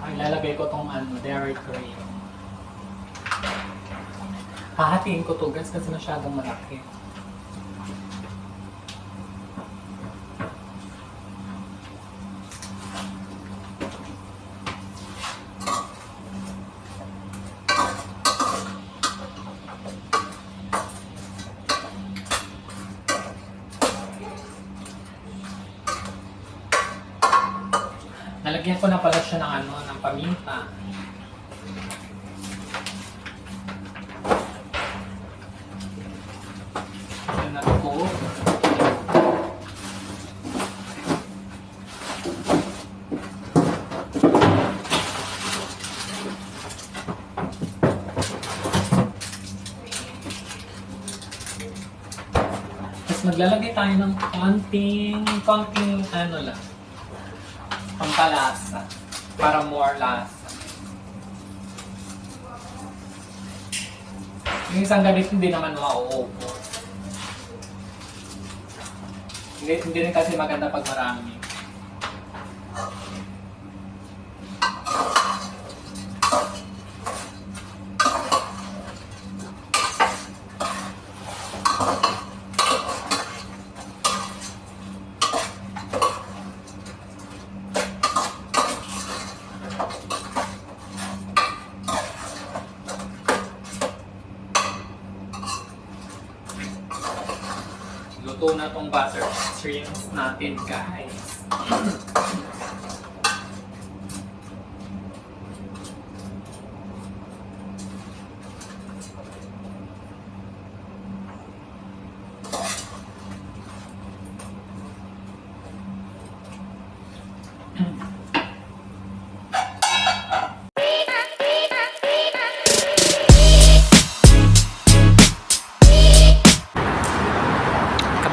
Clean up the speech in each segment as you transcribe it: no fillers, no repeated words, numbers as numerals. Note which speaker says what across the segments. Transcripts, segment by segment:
Speaker 1: Ay, lalagay ko tong dairy cream. Hahatiin ko to guys kasi masyadong malaki. Nalagyan ko na pala siya ng paminta. Ayan na ko. Tapos maglalagay tayo ng konting lang. Pampalasa. Para more lasa. Yung isang ganito hindi naman mauubos. Hindi rin kasi maganda pag marami. Luto na tong butter shrimps natin, guys.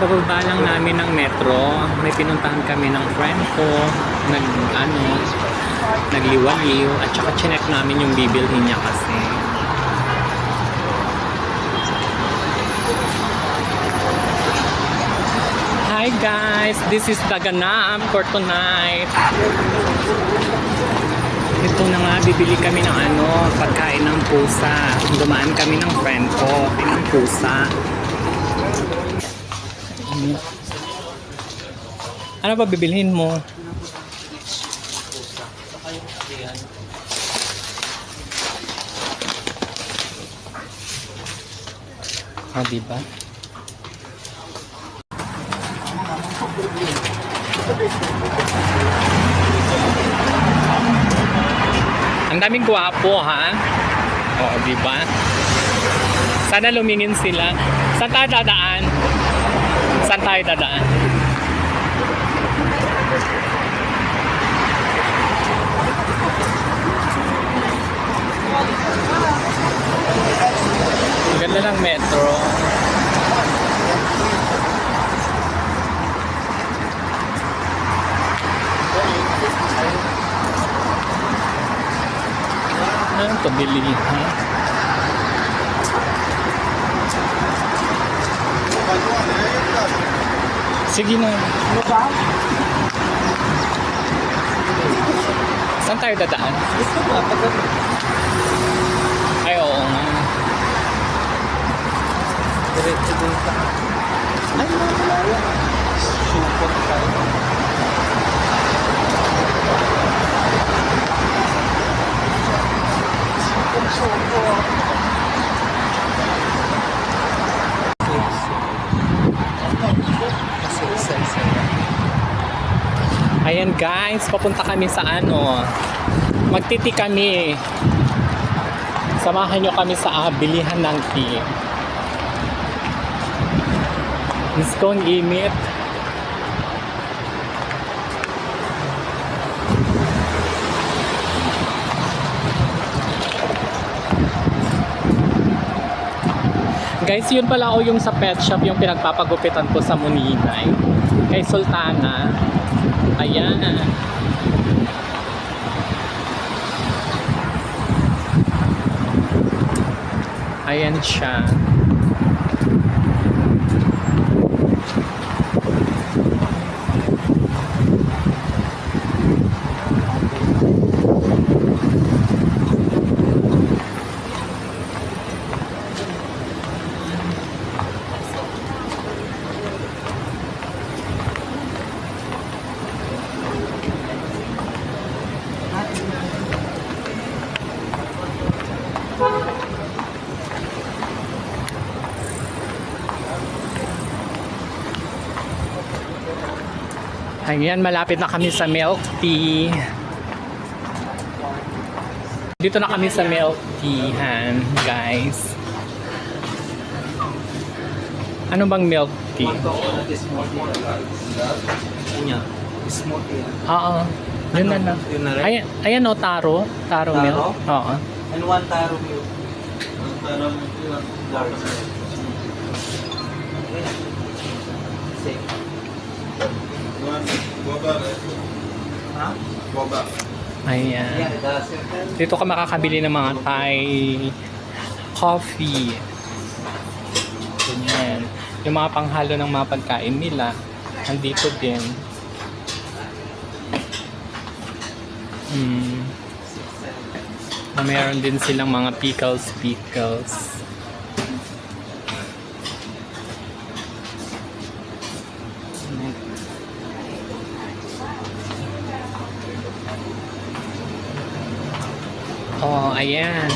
Speaker 1: Pababa lang namin ng metro, may pinuntahan kami ng friend ko, nagliwaliw, at saka chinek namin yung bibilhin niya kasi. Hi guys, this is the ganap for tonight. Ito na nga, bibili kami ng pagkain ng pusa. Dumaan kami ng friend ko, ng pusa. Ano ba bibilhin mo? Ah, diba? Ang daming gwapo, ha? Oo, diba? Sana lumingin sila. Saan tayo dadaan? Saan tayo dadaan? Ganda ng metro. Ano ito? Bilihan. Sige na. Saan tayo dadaan? Ay, oo nga. Diretso din sa... Ay, wala. Super tayo. Super. Ayan guys, papunta kami sa magtiti kami. Samahan nyo kami sa bilihan ng tea. Miss ko ang init. Guys, yun pala yung sa pet shop yung pinagpapagupitan ko sa Muninay. Kay Sultana. Ayan. Ayan siya. Ayan, malapit na kami sa milk tea. Dito na kami sa milk teahan, guys. Ano bang milk tea? Oo. Yun na lang. Ayan o, taro. Taro milk. Oo.
Speaker 2: And one taro milk.
Speaker 1: Ayan. Dito ka makakabili ng mga Thai coffee. Ganyan. Yung mga panghalo ng mga pagkain nila, nandito din. Mayroon din silang mga pickles. Oh, ayan.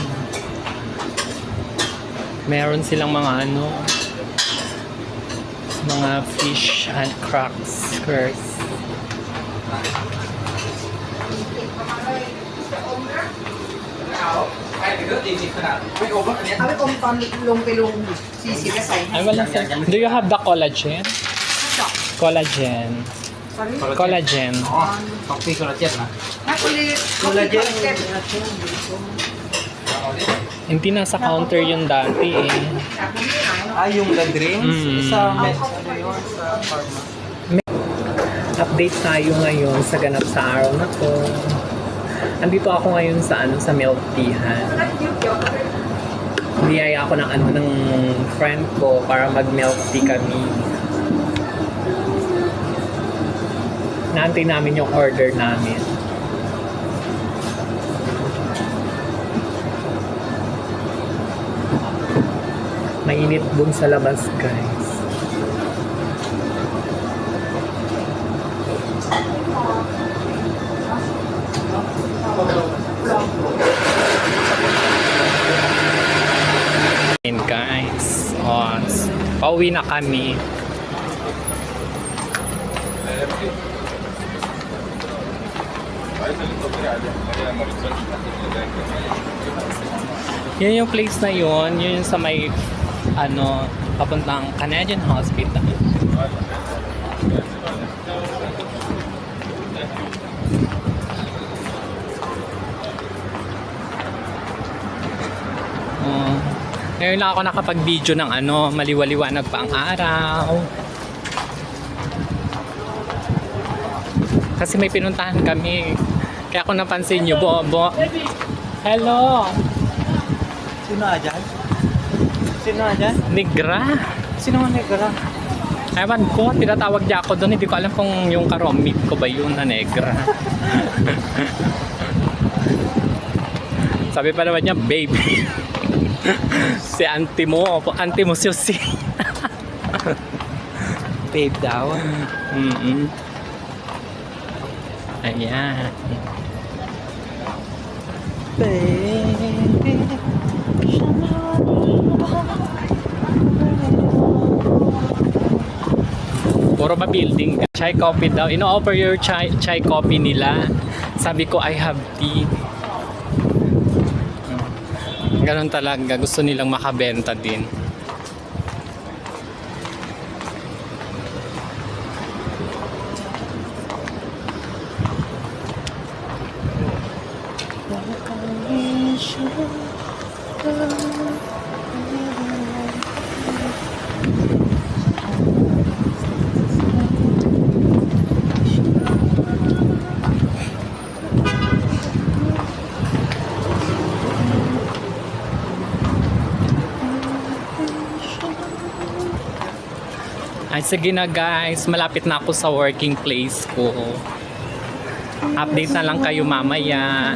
Speaker 1: Meron silang mga mga fish and crackers. Do you have the collagen? Collagen. Collagen. Hindi nasa counter yun dati eh.
Speaker 2: Yung the drinks? Sa ano yun? Sa pharma.
Speaker 1: Update tayo ngayon sa ganap sa araw na to. Andito ako ngayon sa sa milk teahan. Niyaya ako ng friend ko para mag milk tea kami. Naantay namin yung order namin. Mainit dun sa labas, guys. And guys, pauwi na kami. Yun yung place na yun yung sa may papuntang Canadian Hospital. Ngayon lang ako nakapag-video ng maliwaliwanag pa ang araw. Kasi may pinuntahan kami. Kaya ako napansin nyo, Hello!
Speaker 2: Sino dyan?
Speaker 1: Negra.
Speaker 2: Sino ang negra?
Speaker 1: Ewan ko, tinatawag niya ako doon. Hindi ko alam kung yung karomik ko ba yun na negra. Sabi pa naman niya, baby. Si auntie mo si
Speaker 2: Babe daw.
Speaker 1: Ayan.
Speaker 2: Baby.
Speaker 1: Puro ba building ka? Chai coffee daw. Ino-offer your chai coffee nila. Sabi ko, I have tea. Ganon talaga. Gusto nilang makabenta din. Ay, sige na guys, malapit na ako sa working place ko. Update na lang kayo mamaya.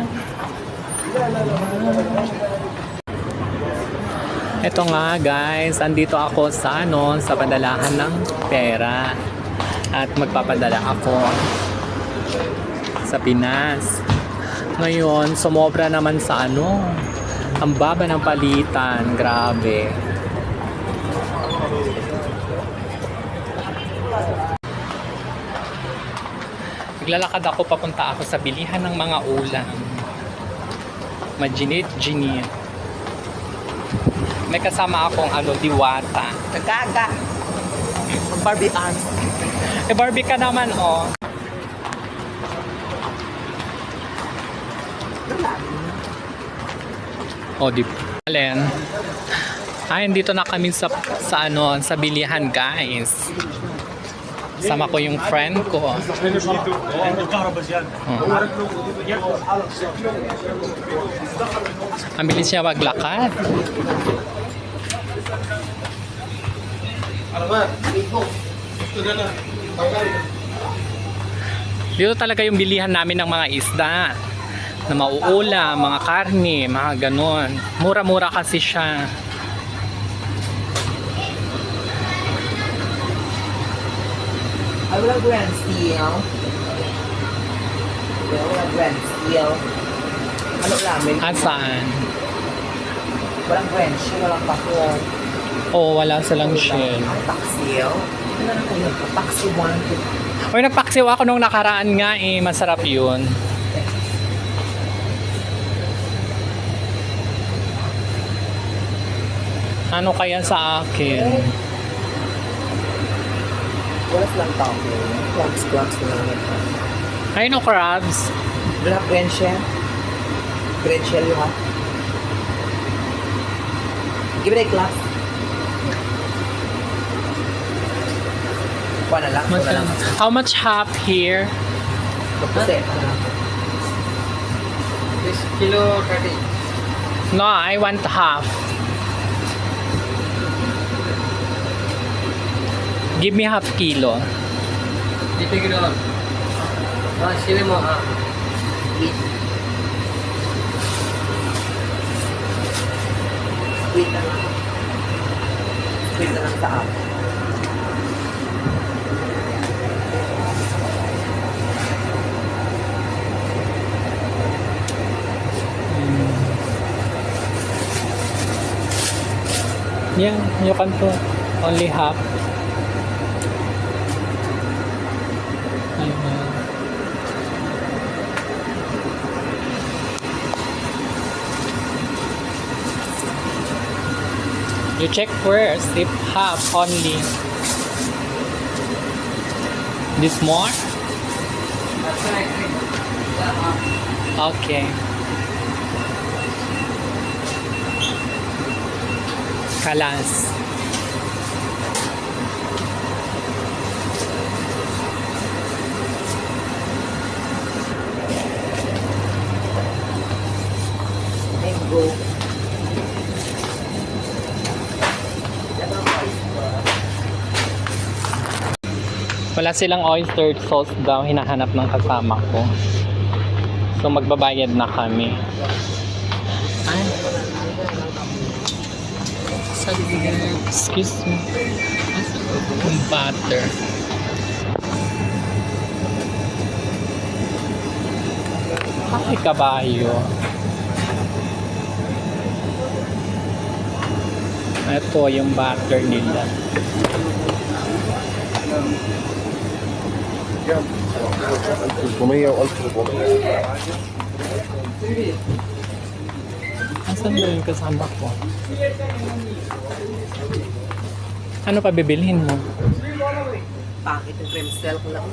Speaker 1: Ito nga guys, andito ako sa sa padalahan ng pera. At magpapadala ako sa Pinas. Ngayon, sumobra naman sa ang baba ng palitan, grabe. Maglalakad ako, papunta ako sa bilihan ng mga ulam. Majinit-jinit. May kasama akong diwata.
Speaker 2: Nagaga. Barbian.
Speaker 1: Eh, Barbie ka naman, oh. Oh, di Alin. Ay, dito na kami sa bilihan, guys. Sama ko yung friend ko. Ang bilis siya maglakad. Dito talaga yung bilihan namin ng mga isda na mauula, mga karne, mga ganon. Mura-mura kasi siya.
Speaker 2: Ay, walang grand steel. Walang grand steel. Ano namin?
Speaker 1: At saan?
Speaker 2: Walang grand steel, walang pako.
Speaker 1: Oo, wala silang shell.
Speaker 2: Ang paksiw. Ano na kayo? Paksiw 1.
Speaker 1: Uy, nagpaksiw ako nung nakaraan nga eh. Masarap yun. Ano kaya sa akin?
Speaker 2: Wala silang tapo. Clumps na lang ito.
Speaker 1: Ay, no crabs.
Speaker 2: Wala grand shell. Grand shell you have. Give it a class. Kuha na lang. Kuha na lang.
Speaker 1: How much half here?
Speaker 2: Kasi, this kilo 30.
Speaker 1: No, I want half. Give me half kilo.
Speaker 2: Dito kilo. Sili mo Wait na lang. Wait na lang sa akin.
Speaker 1: Yeah, you can put only half. You check first if half only. This more? Okay. Kalas.
Speaker 2: Mango.
Speaker 1: Wala silang oyster sauce daw, hinahanap ng kasama ko. So magbabayad na kami. Ay. Excuse me. Yung butter. Ay, kabayo. Ito yung butter nila. Asan ba yung kasama ko? Ano pa bibilhin mo?
Speaker 2: Bakit yung cream cell ko lang?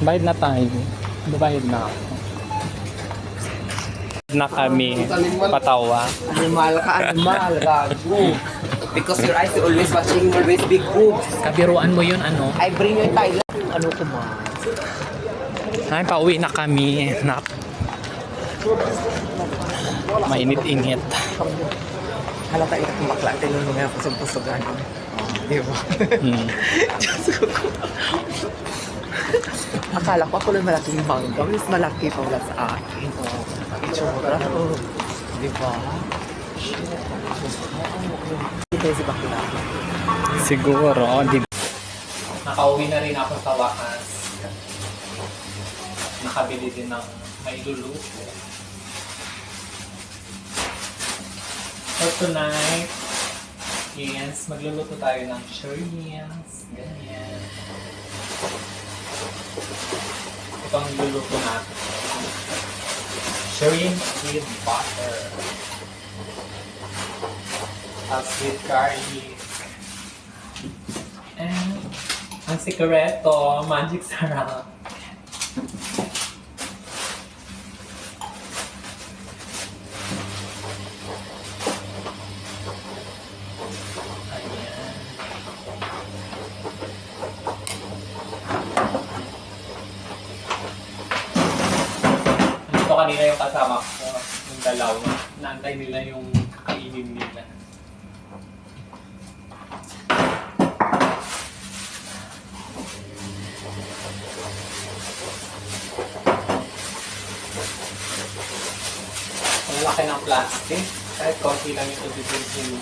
Speaker 1: Bayad na tayo. Babayad na ako. Na kami patawa.
Speaker 2: Animal ka, gago. Because your eyes are always watching my waist big boobs.
Speaker 1: Kabiruan mo yun, ano?
Speaker 2: I bring you in Thailand. Ano ko ma?
Speaker 1: Ay, pauwi na kami. Mainit-init.
Speaker 2: Halata ito kung bakla. Tingnan mo nga pusog-pusogan. Di ba? Diyos ko. Akala ko ako lang malaking mangga. Mas malaki pa wala sa akin. Itsura. Di ba? Ito si bakla.
Speaker 1: Siguro, di ba? Nakauwi na rin ako sa wakas. Nakabili din ng mailuluto. For tonight, yes, magluluto tayo ng shrimps. Ganyan. Ito ang luluto natin. Shrimp with butter. Tapos with garlic. And ang sikreto, magic sarap. Ayan. Nandito kanina yung kasama ko, yung dalawa. Naantay nila yung kainin nila. Ang laki ng plastic. Kahit konti lang ito bibilhin.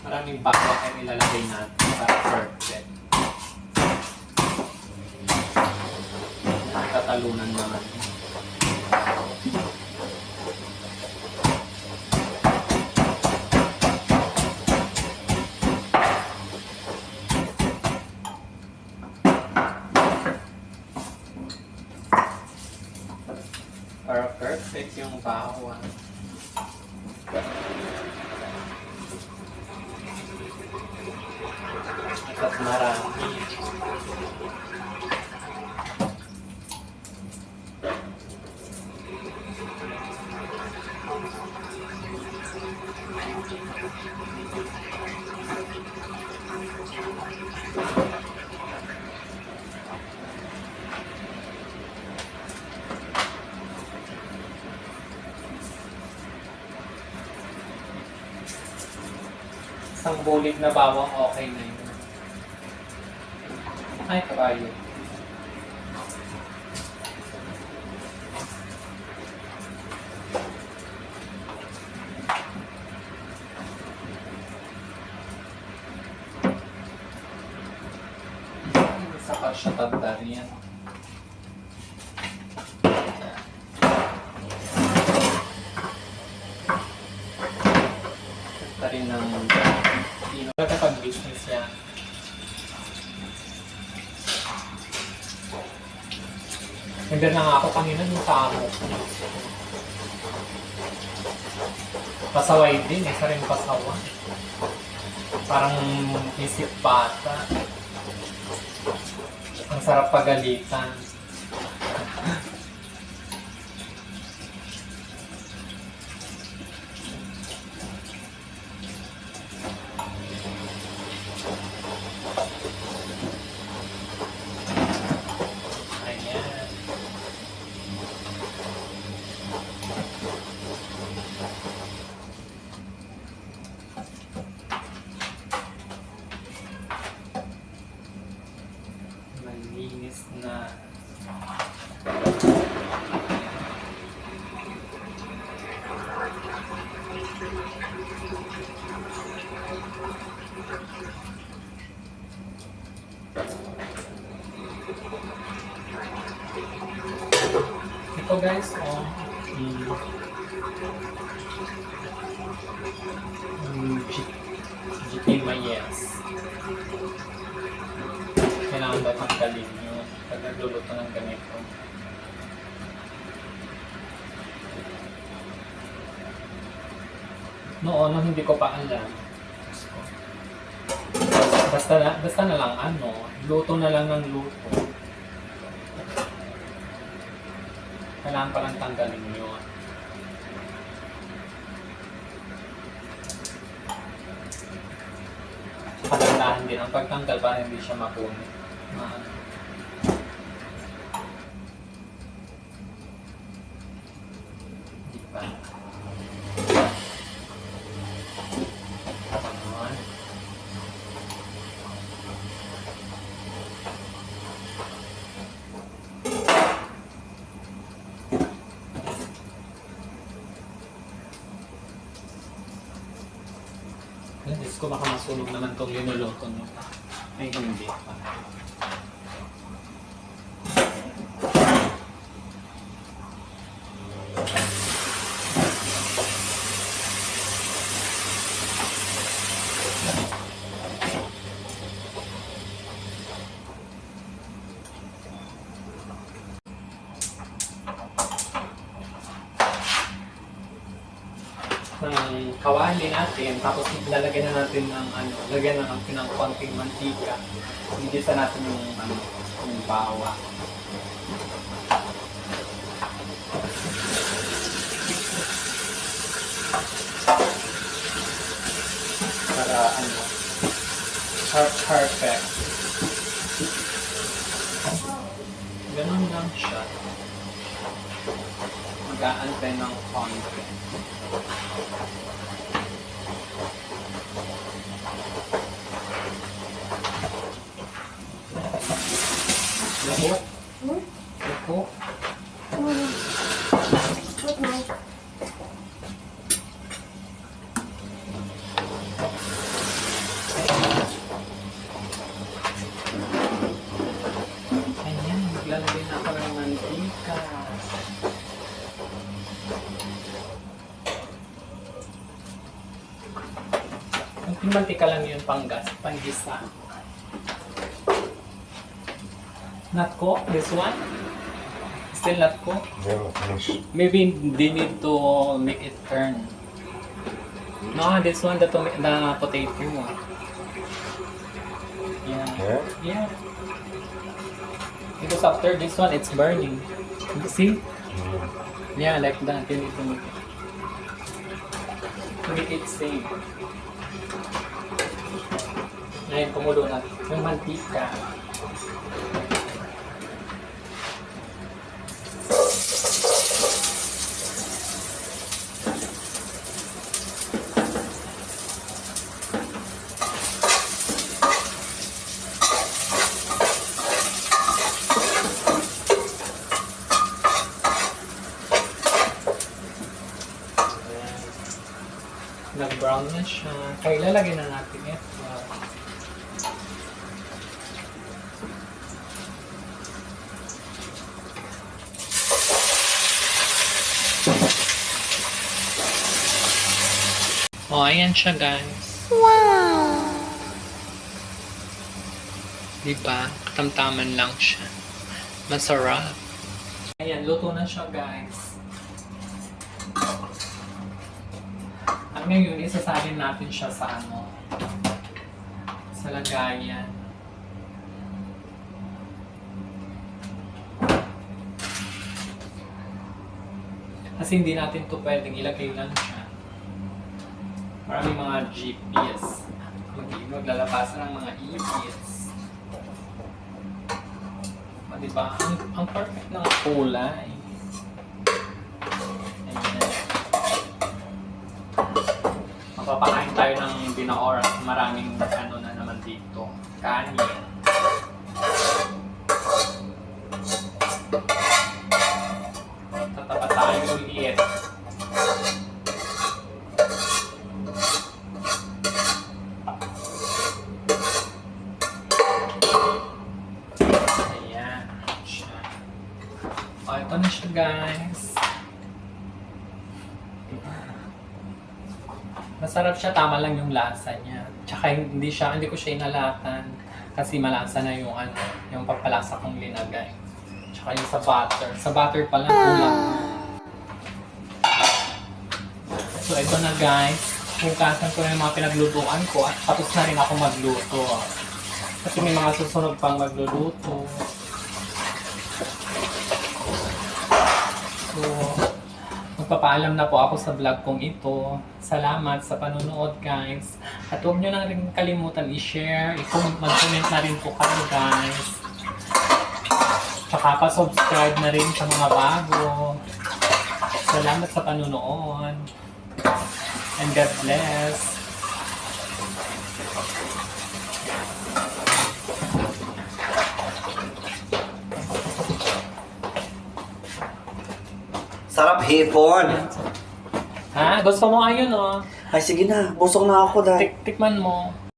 Speaker 1: Maraming backwak ay nilalagay natin para perfect. Tatalunan naman. Para perfect yung bawang. At marami. Isang bulig na bawang okay na yun. Ay, kabayo. Saka siya tandar yan. Ito rin ng ino. Pag-business yan. Nandiyan na nga ako kanina yung tamo. Pasaway din, isa rin pasawa. Parang isip bata. Ang sarap pagalitan. Malinis na. Ito guys, GT Mayes. Kailangan ba tanggalin yun pag nagluluto ng ganito? Noon, hindi ko pa alam. Basta na lang luto na lang ng luto. Kailangan palang tanggalin yun. Palandahan din ang pagtanggal para hindi siya mapunit. Di ba? Diyos ko, baka masunog naman itong linuluto nyo. Ay, hindi pa. kawali natin, tapos lalagyan na natin ng lagyan na natin ng konting mantika. Igisa natin yung bawa. Para perfect. Ganun lang siya. Mag-aantay ng konti. Labo. Labo. Ayan, maglalagay na ako ng mantika. Yung mantika lang yun panggisa. Not cooked, this one? Still not cooked?
Speaker 3: No, finish.
Speaker 1: Maybe they need to make it turn. No, this one, the potato. Yeah.
Speaker 3: Yeah?
Speaker 1: Yeah. Because after this one, it's burning. See? Yeah, like that. You need to make it same. Ngayon, kumulo na yung mantika. Nag-brown na siya. Kaya ilalagay na natin ito. Oh, ayan siya guys. Wow! Diba? Katamtaman lang siya. Masarap. Ayan, luto na siya guys. At ngayon, isasalin natin siya sa sa lagayan. Kasi hindi natin to pwedeng ilagay lang siya. Maraming mga GPS. Maglalabasan ng mga EPS. Diba? Ang perfect ng kulay. Ayan. Magpapakain tayo ng binaoras. Maraming na naman dito. Kanin. Tatapat tayo ulit. Ayan. O, ito na siya guys. Masarap siya, tama lang yung lasa niya. Tsaka hindi ko siya inalatan kasi malasa na yung pampalasa kong linagay. Tsaka yung sa butter. Sa butter pa lang kulang. So ito na guys. Hugasan ko na yung mga pinaglutuan ko at tapos na rin ako magluto. Kasi may mga susunod pang magluluto. So, magpapaalam na po ako sa vlog kong ito. Salamat sa panonood guys. At huwag nyo na rin kalimutan i-share. Mag-comment na rin po kayo guys. Tsaka pa-subscribe na rin sa mga bago. Salamat sa panonood. And God bless.
Speaker 4: Sarap hipon.
Speaker 1: Ha? Gusto mo ayun oh.
Speaker 4: Ay sige na, busog na ako dahil.
Speaker 1: Tikman mo.